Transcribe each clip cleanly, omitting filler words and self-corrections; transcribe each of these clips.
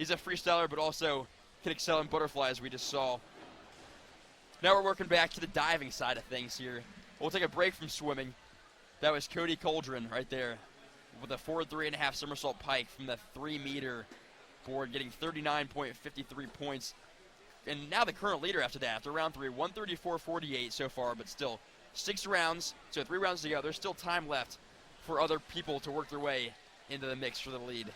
He's a freestyler, but also can excel in butterfly, as we just saw. Now we're working back to the diving side of things here. We'll take a break from swimming. That was Cody Cauldron right there with a forward 3.5 somersault pike from the 3-meter board, getting 39.53 points. And now the current leader after that, after round 3, 134.48 so far, but still 6 rounds, so 3 rounds to go. There's still time left for other people to work their way into the mix for the lead.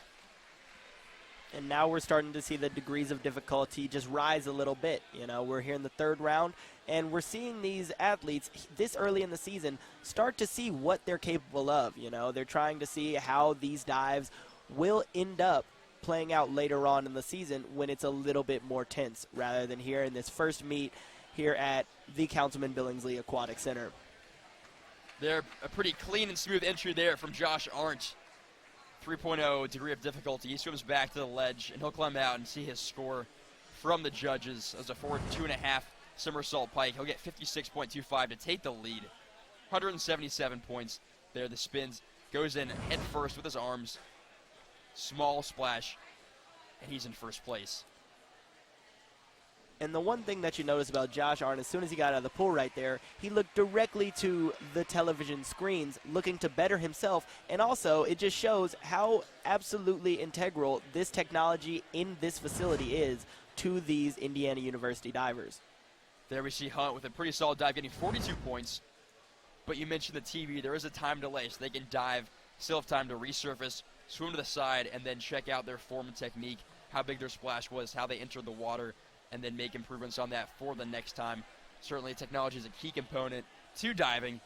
And now we're starting to see the degrees of difficulty just rise a little bit. You know, we're here in the 3rd round, and we're seeing these athletes this early in the season start to see what they're capable of. You know, they're trying to see how these dives will end up playing out later on in the season when it's a little bit more tense, rather than here in this first meet here at the Councilman Billingsley Aquatic Center. They're a pretty clean and smooth entry there from Josh Arndt. 3.0 degree of difficulty. He swims back to the ledge, and he'll climb out and see his score from the judges as a forward 2.5 somersault pike. He'll get 56.25 to take the lead. 177 points there. The spins, goes in head first with his arms. Small splash, and he's in first place. And the one thing that you notice about Josh Arndt, as soon as he got out of the pool right there, he looked directly to the television screens, looking to better himself. And also, it just shows how absolutely integral this technology in this facility is to these Indiana University divers. There we see Hunt with a pretty solid dive, getting 42 points. But you mentioned the TV. There is a time delay, so they can dive, still have time to resurface, swim to the side, and then check out their form and technique, how big their splash was, how they entered the water, and then make improvements on that for the next time. Certainly technology is a key component to diving,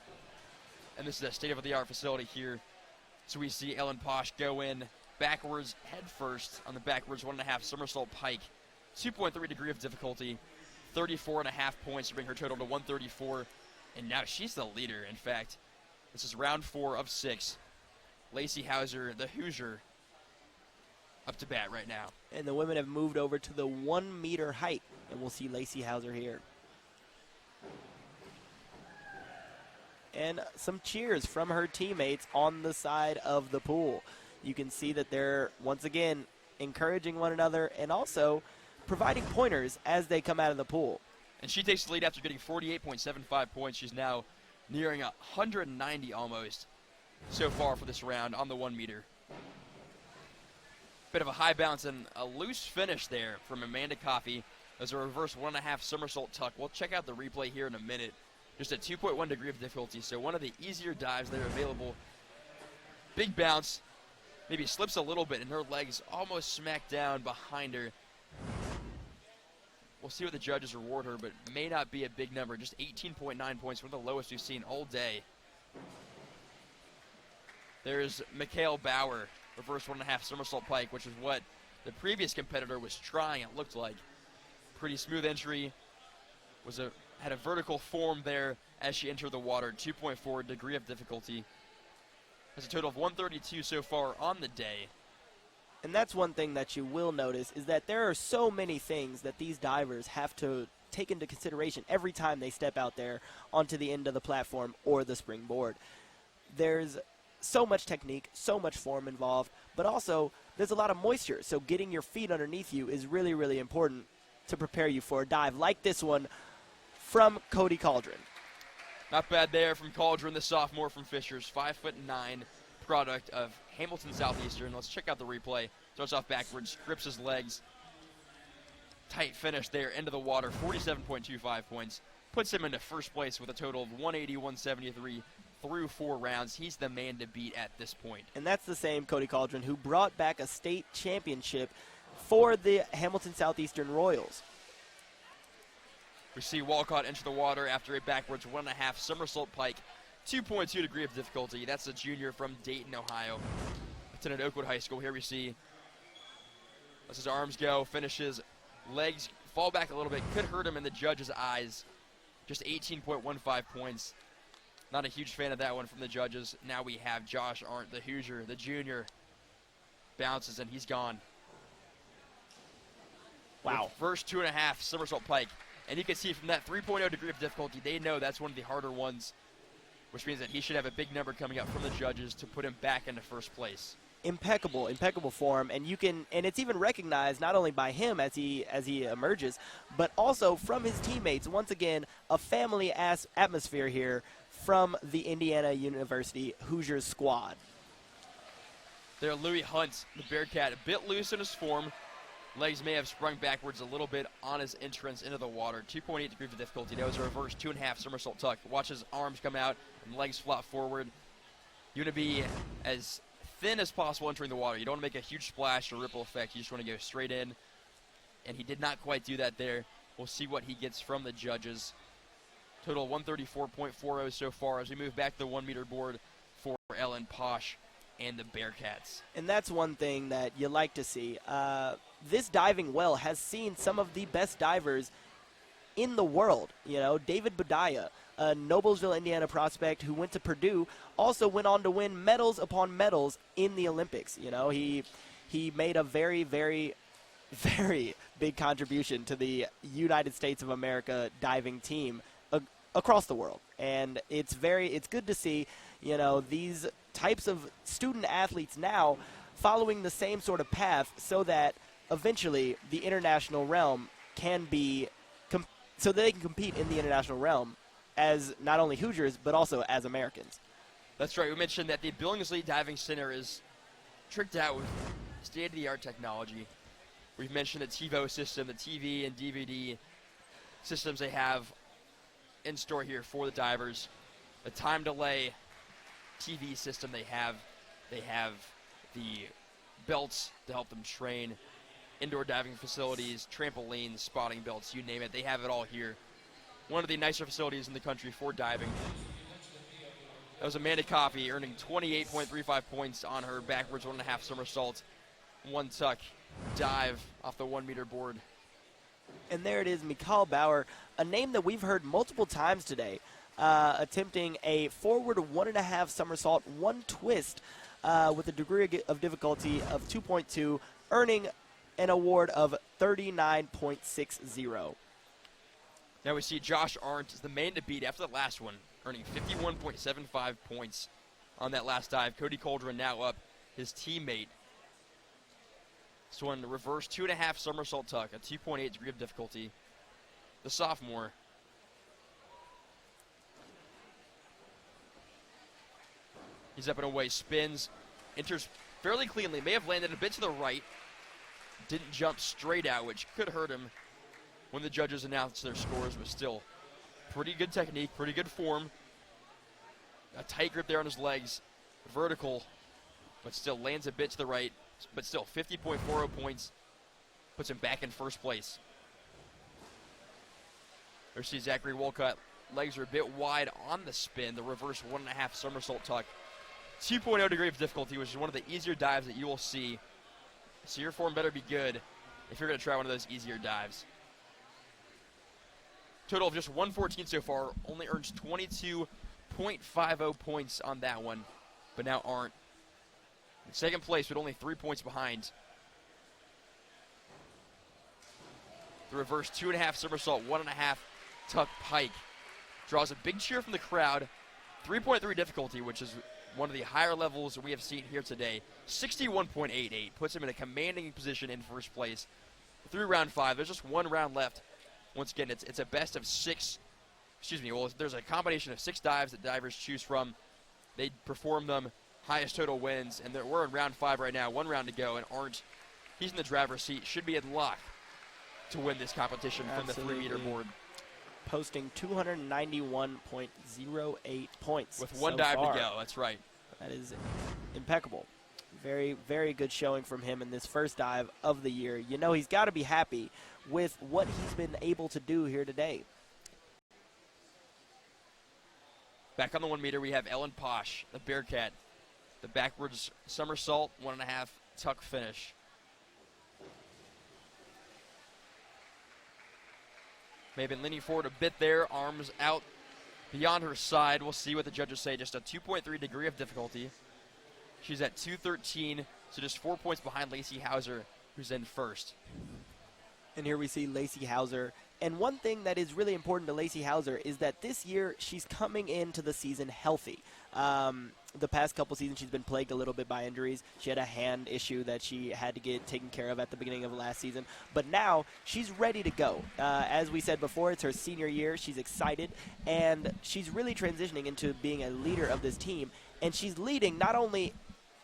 and this is a state-of-the-art facility here. So we see Ellen Posh go in backwards head first on the backwards 1.5 somersault pike. 2.3 degree of difficulty, 34.5 points to bring her total to 134, and now she's the leader. In fact, this is round 4 of 6. Lacey Hauser, the Hoosier, up to bat right now. And the women have moved over to the 1-meter height, and we'll see Lacey Hauser here. And some cheers from her teammates on the side of the pool. You can see that they're, once again, encouraging one another and also providing pointers as they come out of the pool. And she takes the lead after getting 48.75 points. She's now nearing 190 almost so far for this round on the 1-meter. Bit of a high bounce and a loose finish there from Amanda Coffey as a reverse 1.5 somersault tuck. We'll check out the replay here in a minute. Just a 2.1 degree of difficulty, so one of the easier dives that are available. Big bounce, maybe slips a little bit, and her legs almost smack down behind her. We'll see what the judges reward her, but may not be a big number. Just 18.9 points, one of the lowest we've seen all day. There's Mikhail Bauer, reverse 1.5 somersault pike, which is what the previous competitor was trying, it looked like. Pretty smooth entry. Had a vertical form there as she entered the water. 2.4 degree of difficulty. Has a total of 132 so far on the day. And that's one thing that you will notice is that there are so many things that these divers have to take into consideration every time they step out there onto the end of the platform or the springboard. There's so much technique, so much form involved, but also there's a lot of moisture. So getting your feet underneath you is really, really important to prepare you for a dive like this one from Cody Cauldron. Not bad there from Cauldron, the sophomore from Fishers. 5'9", product of Hamilton Southeastern. Let's check out the replay. Starts off backwards, grips his legs. Tight finish there into the water, 47.25 points. Puts him into first place with a total of 180, 173 through 4 rounds. He's the man to beat at this point. And that's the same Cody Cauldron who brought back a state championship for the Hamilton Southeastern Royals. We see Walcott enter the water after a backwards 1.5 somersault pike. 2.2 degree of difficulty. That's a junior from Dayton, Ohio. Attended Oakwood High School. Here we see, as his arms go, finishes, legs fall back a little bit. Could hurt him in the judge's eyes. Just 18.15 points. Not a huge fan of that one from the judges. Now we have Josh Arndt, the Hoosier, the junior. Bounces, and he's gone. Wow. With first 2.5 somersault pike. And you can see from that 3.0 degree of difficulty, they know that's one of the harder ones, which means that he should have a big number coming up from the judges to put him back into first place. impeccable form, and it's even recognized not only by him as he emerges, but also from his teammates. Once again, a family atmosphere here from the Indiana University Hoosiers squad. There, Louis Hunt, the Bearcat, a bit loose in his form. Legs may have sprung backwards a little bit on his entrance into the water. 2.8 degrees of difficulty. That was a reverse 2.5 somersault tuck. Watch his arms come out and legs flop forward. You want to be as thin as possible entering the water. You don't want to make a huge splash or ripple effect. You just want to go straight in. And he did not quite do that there. We'll see what he gets from the judges. Total 134.40 so far as we move back to the 1 meter board for Ellen Posh and the Bearcats. And that's one thing that you like to see. This diving well has seen some of the best divers in the world. You know, David Budaya, a Noblesville, Indiana prospect who went to Purdue, also went on to win medals upon medals in the Olympics. You know, he made a very, very, very big contribution to the United States of America diving team across the world. And it's good to see, you know, these types of student athletes now following the same sort of path so that eventually the international realm can be so that they can compete in the international realm as not only Hoosiers but also as Americans. That's right. We mentioned that the Billingsley Diving Center is tricked out with state-of-the-art technology. We've mentioned the TiVo system, the TV and DVD systems they have in store here for the divers. The time delay TV system they have. They have the belts to help them train, indoor diving facilities, trampolines, spotting belts, you name it. They have it all here. One of the nicer facilities in the country for diving. That was Amanda Coffey earning 28.35 points on her backwards 1.5 somersault, 1 tuck dive off the 1 meter board. And there it is, Mikal Bauer, a name that we've heard multiple times today, attempting a forward 1.5 somersault, 1 twist with a degree of difficulty of 2.2, earning an award of 39.60. Now we see Josh Arndt is the man to beat after the last one, earning 51.75 points on that last dive. Cody Coldren now up, his teammate. This one, reverse 2.5 somersault tuck, a 2.8 degree of difficulty. The sophomore. He's up and away, spins, enters fairly cleanly. May have landed a bit to the right. Didn't jump straight out, which could hurt him when the judges announced their scores, but still pretty good technique, pretty good form. A tight grip there on his legs, vertical, but still lands a bit to the right. But still, 50.40 points puts him back in first place. There see Zachary Wolcott. Legs are a bit wide on the spin, the reverse 1.5 somersault tuck. 2.0 degree of difficulty, which is one of the easier dives that you will see. So your form better be good if you're going to try one of those easier dives. Total of just 114 so far, only earns 22.50 points on that one, but now Arndt in second place with only 3 points behind. The reverse 2.5 somersault, 1.5 tuck pike. Draws a big cheer from the crowd. 3.3 difficulty, which is one of the higher levels we have seen here today. 61.88 puts him in a commanding position in first place through round 5. There's just one round left. Once again, it's a best of 6. Well, there's a combination of 6 dives that divers choose from. They perform them. Highest total wins, and we're in round 5 right now. 1 round to go, and Arndt, he's in the driver's seat, should be in luck to win this competition. Absolutely. From the 3 meter board. Posting 291.08 points with 1 so dive far. to go, that's right. That is impeccable. Very, very good showing from him in this first dive of the year. You know he's got to be happy with what he's been able to do here today. Back on the 1 meter, we have Ellen Posh, the Bearcat. The backwards somersault, 1.5 tuck finish. May have been leaning forward a bit there, arms out beyond her side. We'll see what the judges say. Just a 2.3 degree of difficulty. She's at 213, so just 4 points behind Lacey Hauser, who's in first. And here we see Lacey Hauser. And one thing that is really important to Lacey Hauser is that this year she's coming into the season healthy. the past couple seasons she's been plagued a little bit by injuries. She had a hand issue that she had to get taken care of at the beginning of last season. But now she's ready to go. As we said before, it's her senior year. She's excited, and she's really transitioning into being a leader of this team. And she's leading not only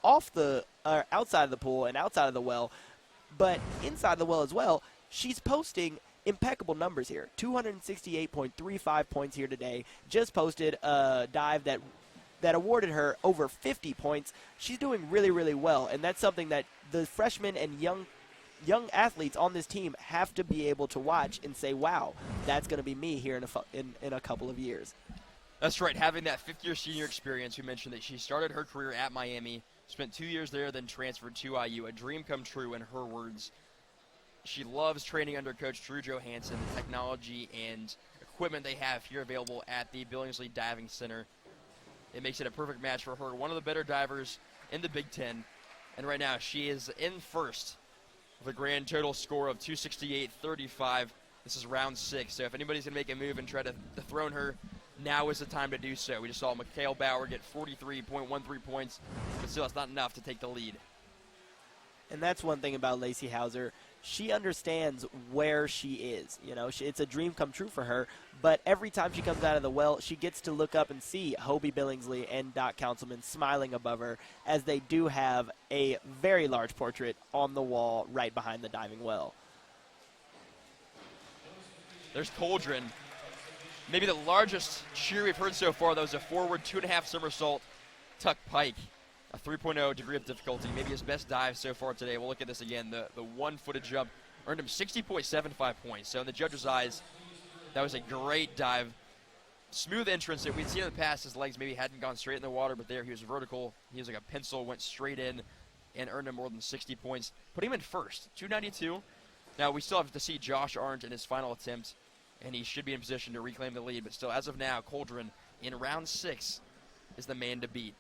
outside of the pool and outside of the well, but inside the well as well. She's posting impeccable numbers here. 268.35 points here today. Just posted a dive that awarded her over 50 points. She's doing really, really well, and that's something that the freshmen and young athletes on this team have to be able to watch and say, wow, that's going to be me here in a couple of years. That's right, having that fifth-year senior experience. We mentioned that she started her career at Miami, spent 2 years there, then transferred to IU. A dream come true, in her words. She loves training under Coach Drew Johansson, the technology and equipment they have here available at the Billingsley Diving Center. It makes it a perfect match for her. One of the better divers in the Big Ten. And right now she is in first with a grand total score of 268.35. This is round 6. So if anybody's going to make a move and try to dethrone her, now is the time to do so. We just saw Mikhail Bauer get 43.13 points, but still it's not enough to take the lead. And that's one thing about Lacey Hauser. She understands where she is. You know, it's a dream come true for her. But every time she comes out of the well, she gets to look up and see Hobie Billingsley and Doc Councilman smiling above her, as they do have a very large portrait on the wall right behind the diving well. There's Coldren. Maybe the largest cheer we've heard so far. That was a forward 2.5 somersault tuck pike. A 3.0 degree of difficulty, maybe his best dive so far today. We'll look at this again. The one-footed jump earned him 60.75 points. So in the judges' eyes, that was a great dive. Smooth entrance that we'd seen in the past. His legs maybe hadn't gone straight in the water, but there he was vertical. He was like a pencil, went straight in, and earned him more than 60 points. Put him in first, 292. Now we still have to see Josh Arndt in his final attempt, and he should be in position to reclaim the lead. But still, as of now, Coldren in round 6 is the man to beat.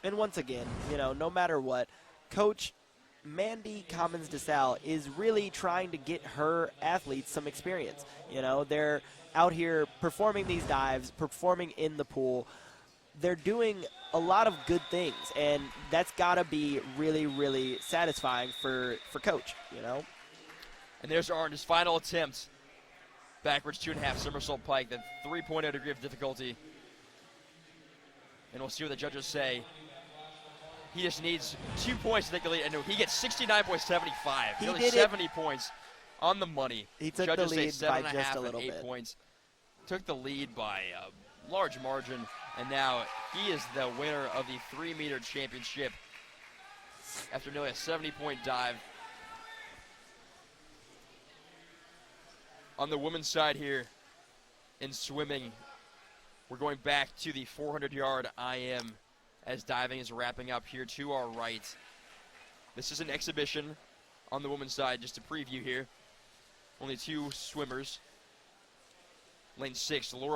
And once again, you know, no matter what, Coach Mandy Commons DeSalle is really trying to get her athletes some experience. You know, they're out here performing these dives, performing in the pool. They're doing a lot of good things, and that's got to be really, really satisfying for Coach, you know. And there's Arndt, his final attempt. Backwards 2.5 somersault pike, the 3.0 degree of difficulty. And we'll see what the judges say. He just needs 2 points to take the lead. And he gets 69.75. Nearly 70 points on the money. He took judges the lead say by 7.5 just a and little 8 bit. points. Took the lead by a large margin. And now he is the winner of the 3-meter championship after nearly a 70-point dive. On the women's side here in swimming, we're going back to the 400-yard IM as diving is wrapping up here to our right. This is an exhibition on the women's side, just to preview here. Only 2 swimmers. Lane 6, Laura